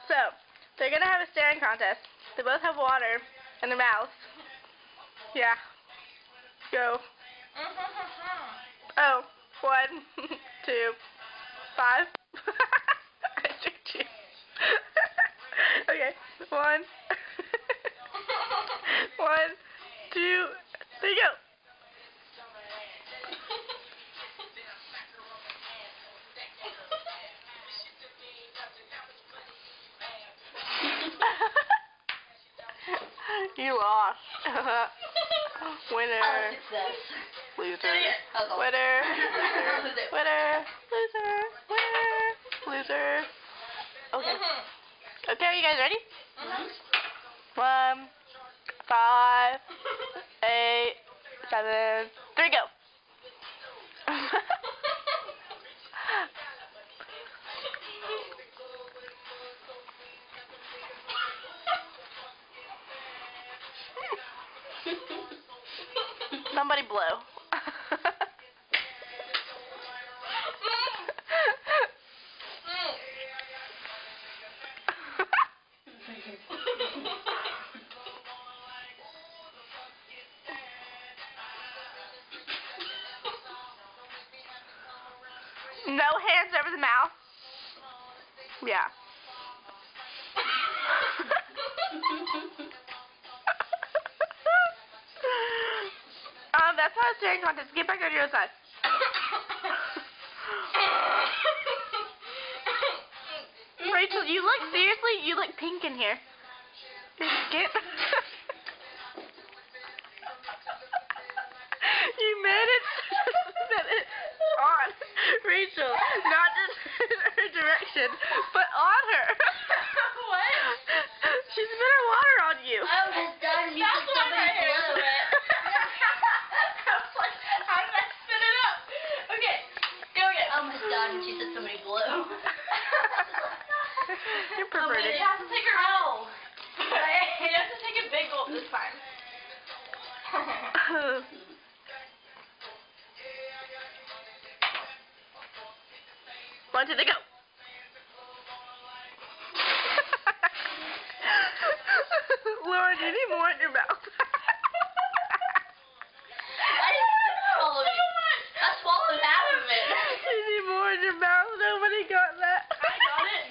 So, they're going to have a staring contest. They both have water in their mouths. Yeah. Go. Oh, 1, 2, 5. I tricked you. Okay, 1, 1, 2, 3, go. You lost. Winner. Loser. Winner. Loser. Winner. Loser. Winner. Loser. Okay. Okay, are you guys ready? 1, 5, 8, 7, 3, go. Somebody blow. No hands over the mouth. Yeah. That's not a staring contest. Get back on your side. Rachel, you look pink in here. Get. You made it that it's on Rachel, not just in her direction, but on her. What? She spit her water on you. Oh, it's done. You said somebody blew it. I was like, how did I spit it up? Okay, go again. Almost done. She said somebody blew. You're perverted. You have to take her out. You have to take a big gulp this time. 1, 2, 3, go. Lauren, you need more in your mouth. I didn't swallow it. I swallowed half of it. You need more in your mouth. Nobody got that. I got it.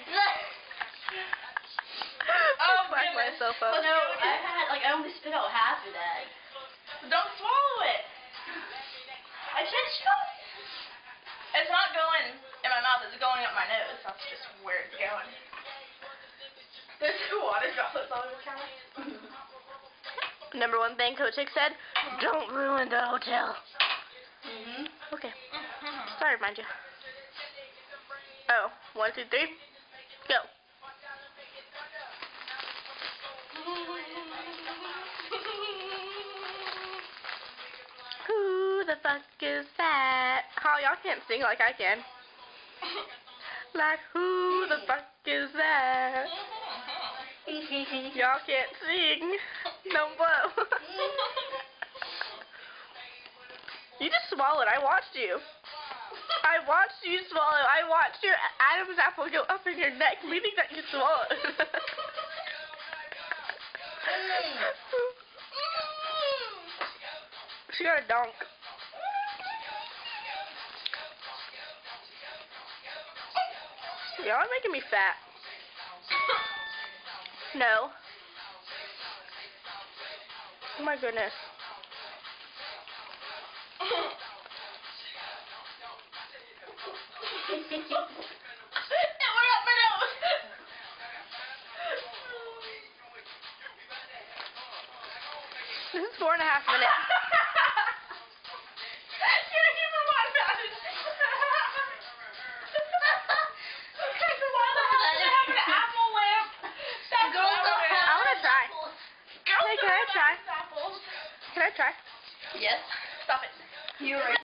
Oh, back myself up. No, I only spit out half of that. Don't swallow it. I can't swallow it. It's not going in my mouth. It's going up my nose. That's just where it's going. There's 2 water droplets all over the counter. Number 1 thing Coach Hicks said, don't ruin the hotel. Okay. Sorry, mind you. Oh, 1, 2, 3, go. Who the fuck is that? Oh, y'all can't sing like I can. Like, who the fuck is that? Y'all can't sing. Don't blow. You just swallowed. I watched you. I watched you swallow. I watched your Adam's apple go up in your neck, meaning that you swallowed. She got a donk. Y'all are making me fat. No. Oh my goodness. This is 4.5 minutes. Can I try? Yes. Stop it. You're right.